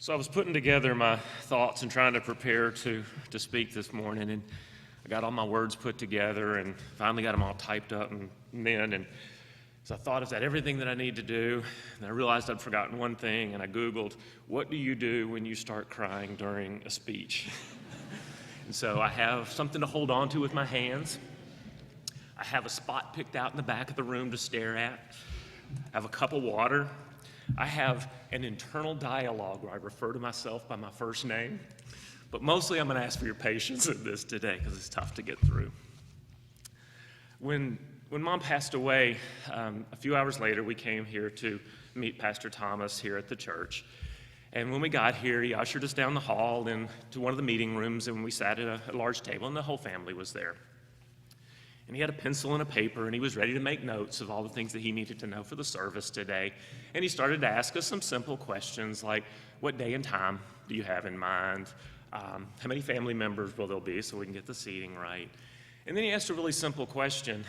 So I was putting together my thoughts and trying to prepare to speak this morning, and I got all my words put together and finally got them all typed up and then. And so I thought, is that everything that I need to do? And I realized I'd forgotten one thing, and I Googled, what do you do when you start crying during a speech? And so I have something to hold on to with my hands. I have a spot picked out in the back of the room to stare at. I have a cup of water. I have an internal dialogue where I refer to myself by my first name. But mostly I'm going to ask for your patience in this today because it's tough to get through. When Mom passed away, a few hours later, we came here to meet Pastor Thomas here at the church. And when we got here, he ushered us down the hall and to one of the meeting rooms, and we sat at a large table, and the whole family was there. And he had a pencil and a paper, and he was ready to make notes of all the things that he needed to know for the service today. And he started to ask us some simple questions like, what day and time do you have in mind? How many family members will there be so we can get the seating right? And then he asked a really simple question.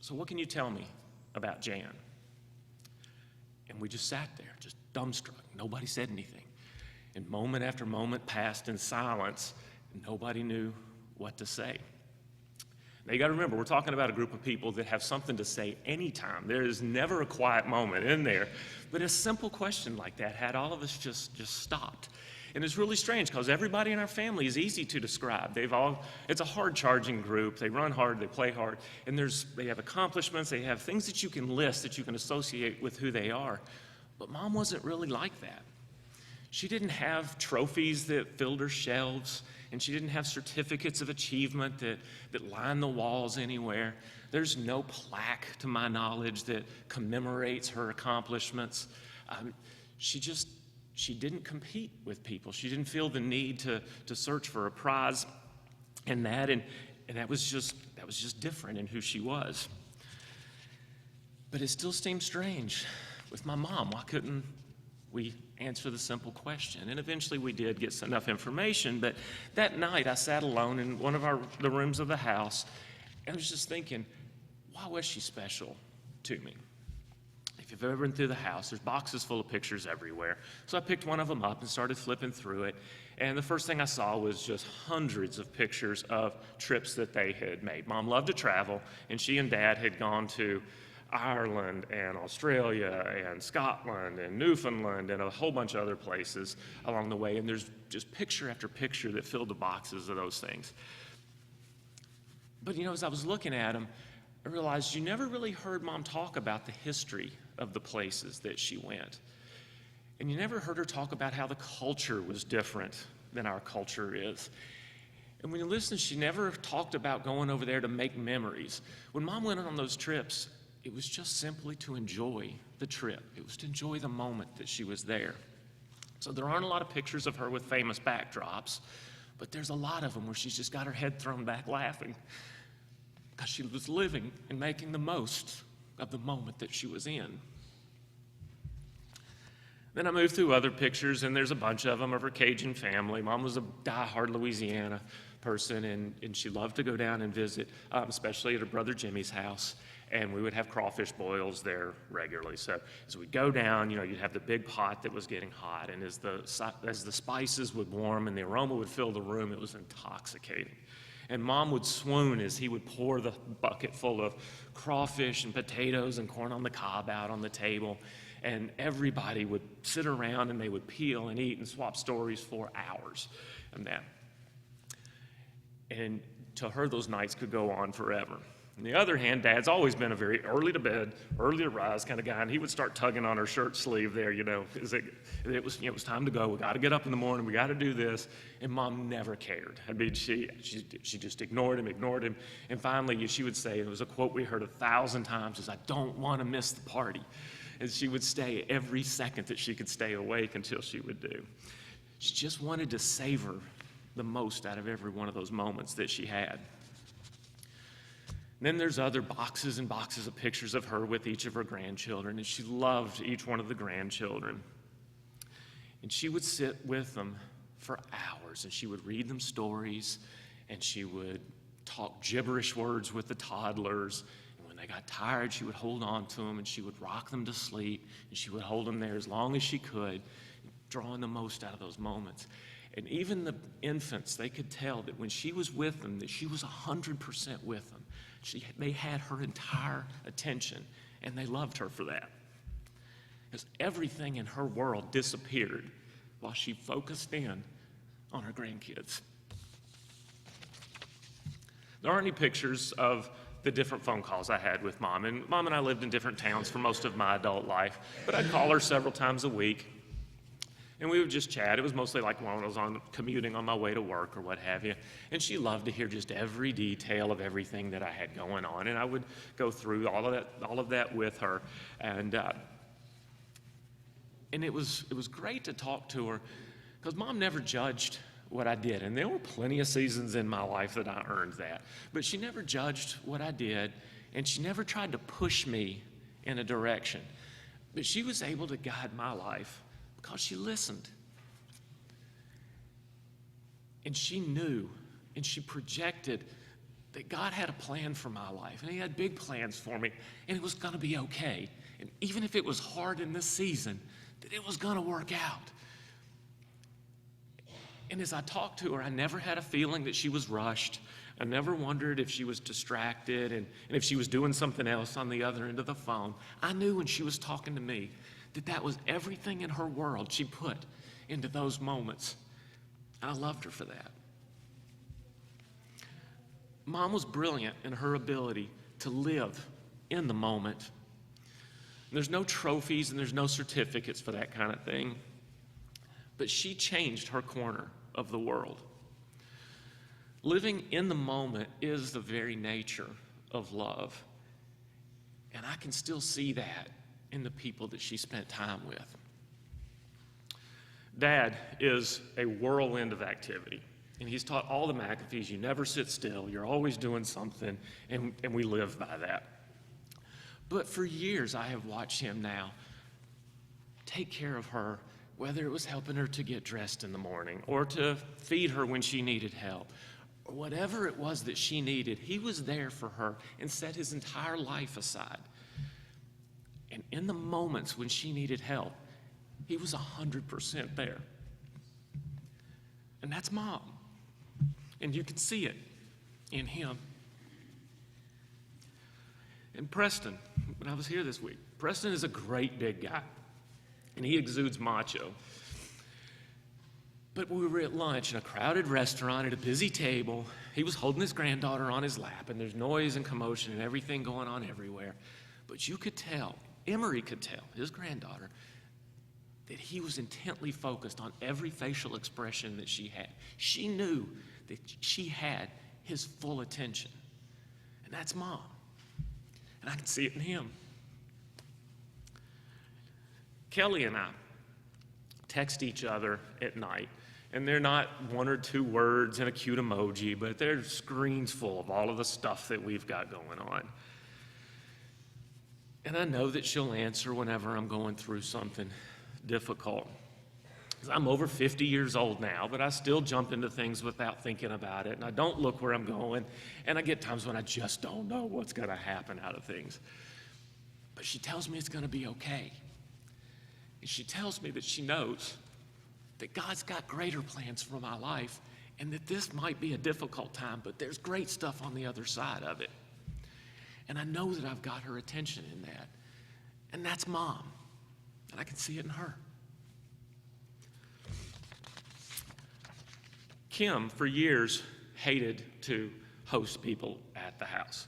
So what can you tell me about Jan? And we just sat there, just dumbstruck. Nobody said anything. And moment after moment passed in silence, and nobody knew what to say. Now, you got to remember, we're talking about a group of people that have something to say anytime. There is never a quiet moment in there. But a simple question like that had all of us just stopped. And it's really strange because everybody in our family is easy to describe. It's a hard-charging group. They run hard, they play hard, and they have accomplishments, they have things that you can list that you can associate with who they are. But Mom wasn't really like that. She didn't have trophies that filled her shelves, and she didn't have certificates of achievement that line the walls anywhere. There's no plaque, to my knowledge, that commemorates her accomplishments. She didn't compete with people. She didn't feel the need to search for a prize and that was just different in who she was. But it still seemed strange with my mom. Why couldn't we answer the simple question? And eventually we did get enough information, but that night I sat alone in one of the rooms of the house, and I was just thinking, why was she special to me? If you've ever been through the house, there's boxes full of pictures everywhere. So I picked one of them up and started flipping through it, and the first thing I saw was just hundreds of pictures of trips that they had made. Mom loved to travel, and she and Dad had gone to Ireland and Australia and Scotland and Newfoundland and a whole bunch of other places along the way, and there's just picture after picture that filled the boxes of those things. But as I was looking at them, I realized you never really heard Mom talk about the history of the places that she went. And you never heard her talk about how the culture was different than our culture is. And when you listen, she never talked about going over there to make memories. When Mom went on those trips, it was just simply to enjoy the trip. It was to enjoy the moment that she was there. So there aren't a lot of pictures of her with famous backdrops, but there's a lot of them where she's just got her head thrown back laughing because she was living and making the most of the moment that she was in. Then I moved through other pictures, and there's a bunch of them of her Cajun family. Mom was a diehard Louisiana person, and she loved to go down and visit, especially at her brother Jimmy's house. And we would have crawfish boils there regularly. So as we go down, you'd have the big pot that was getting hot, and as the spices would warm and the aroma would fill the room, it was intoxicating. And Mom would swoon as he would pour the bucket full of crawfish and potatoes and corn on the cob out on the table, and everybody would sit around and they would peel and eat and swap stories for hours and that. And to her, those nights could go on forever. On the other hand, Dad's always been a very early to bed, early to rise kind of guy, and he would start tugging on her shirt sleeve there, because it was time to go. We got to get up in the morning. We got to do this. And Mom never cared. I mean, she just ignored him. And finally, she would say, it was a quote we heard 1,000 times, is, "I don't want to miss the party." And she would stay every second that she could stay awake until she would do. She just wanted to savor the most out of every one of those moments that she had. Then there's other boxes and boxes of pictures of her with each of her grandchildren, and she loved each one of the grandchildren. And she would sit with them for hours, and she would read them stories, and she would talk gibberish words with the toddlers. And when they got tired, she would hold on to them, and she would rock them to sleep, and she would hold them there as long as she could. drawing the most out of those moments. And even the infants, they could tell that when she was with them, that she was 100% with them. They had her entire attention, and they loved her for that. Because everything in her world disappeared while she focused in on her grandkids. There aren't any pictures of the different phone calls I had with Mom. And Mom and I lived in different towns for most of my adult life, but I'd call her several times a week, and we would just chat. It was mostly like when I was commuting on my way to work or what have you. And she loved to hear just every detail of everything that I had going on, and I would go through all of that with her. And it was great to talk to her, because Mom never judged what I did. And there were plenty of seasons in my life that I earned that. But she never judged what I did, and she never tried to push me in a direction. But she was able to guide my life because she listened. And she knew, and she projected that God had a plan for my life, and He had big plans for me, and it was going to be okay. And even if it was hard in this season, that it was going to work out. And as I talked to her, I never had a feeling that she was rushed. I never wondered if she was distracted and if she was doing something else on the other end of the phone. I knew when she was talking to me that was everything in her world she put into those moments. And I loved her for that. Mom was brilliant in her ability to live in the moment. There's no trophies and there's no certificates for that kind of thing. But she changed her corner of the world. Living in the moment is the very nature of love. And I can still see that in the people that she spent time with. Dad is a whirlwind of activity. And he's taught all the McAfees, you never sit still, you're always doing something, and we live by that. But for years I have watched him now take care of her, whether it was helping her to get dressed in the morning or to feed her when she needed help, or whatever it was that she needed, he was there for her and set his entire life aside. And in the moments when she needed help, he was 100% there. And that's Mom. And you can see it in him. And Preston, when I was here this week, Preston is a great big guy. And he exudes macho. But we were at lunch in a crowded restaurant at a busy table. He was holding his granddaughter on his lap, and there's noise and commotion and everything going on everywhere. But you could tell, Emery could tell, his granddaughter, that he was intently focused on every facial expression that she had. She knew that she had his full attention. And that's Mom. And I can see it in him. Kelly and I text each other at night, and they're not one or two words and a cute emoji, but they're screens full of all of the stuff that we've got going on. And I know that she'll answer whenever I'm going through something difficult. I'm over 50 years old now, but I still jump into things without thinking about it, and I don't look where I'm going, and I get times when I just don't know what's going to happen out of things. But she tells me it's going to be okay. And she tells me that she knows that God's got greater plans for my life and that this might be a difficult time, but there's great stuff on the other side of it. And I know that I've got her attention in that. And that's Mom. And I can see it in her. Kim, for years, hated to host people at the house.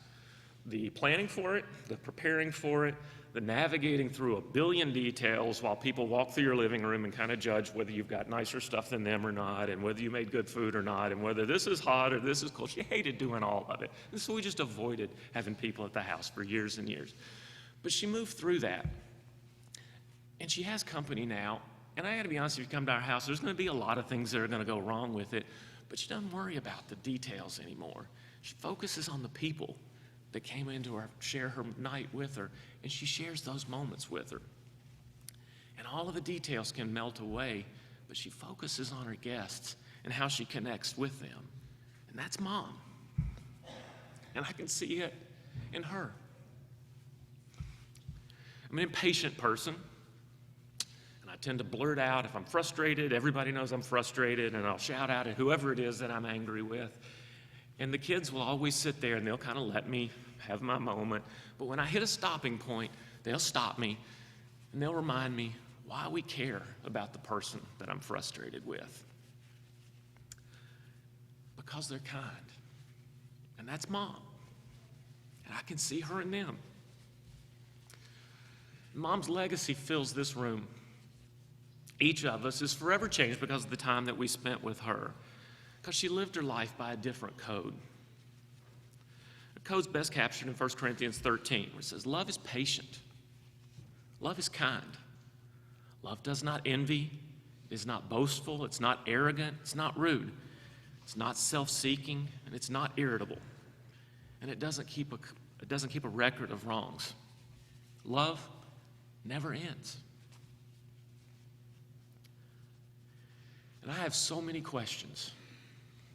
The planning for it, the preparing for it, the navigating through a billion details while people walk through your living room and kind of judge whether you've got nicer stuff than them or not, and whether you made good food or not, and whether this is hot or this is cold. She hated doing all of it. And so we just avoided having people at the house for years and years. But she moved through that. And she has company now. And I got to be honest, if you come to our house, there's going to be a lot of things that are going to go wrong with it. But she doesn't worry about the details anymore. She focuses on the people that came in to share her night with her, and she shares those moments with her. And all of the details can melt away, but she focuses on her guests and how she connects with them. And that's Mom. And I can see it in her. I'm an impatient person, and I tend to blurt out if I'm frustrated. Everybody knows I'm frustrated, and I'll shout out at whoever it is that I'm angry with. And the kids will always sit there, and they'll kind of let me have my moment. But when I hit a stopping point, they'll stop me, and they'll remind me why we care about the person that I'm frustrated with. Because they're kind. And that's Mom. And I can see her in them. Mom's legacy fills this room. Each of us is forever changed because of the time that we spent with her, because she lived her life by a different code. The code's best captured in 1 Corinthians 13, where it says, love is patient. Love is kind. Love does not envy. It is not boastful. It's not arrogant. It's not rude. It's not self-seeking, and it's not irritable. And it doesn't keep a record of wrongs. Love never ends. And I have so many questions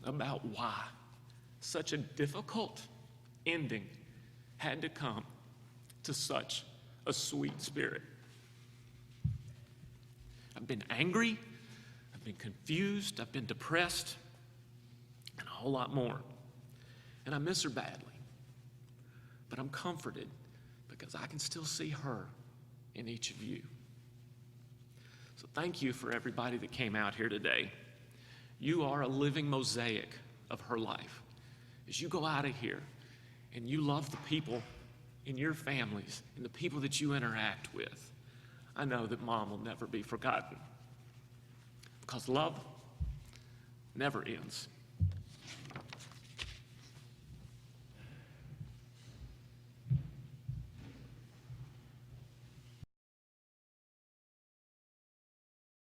about why such a difficult ending had to come to such a sweet spirit. I've been angry, I've been confused, I've been depressed, and a whole lot more. And I miss her badly. But I'm comforted because I can still see her in each of you. So thank you for everybody that came out here today. You are a living mosaic of her life. As you go out of here and you love the people in your families and the people that you interact with, I know that Mom will never be forgotten, because love never ends.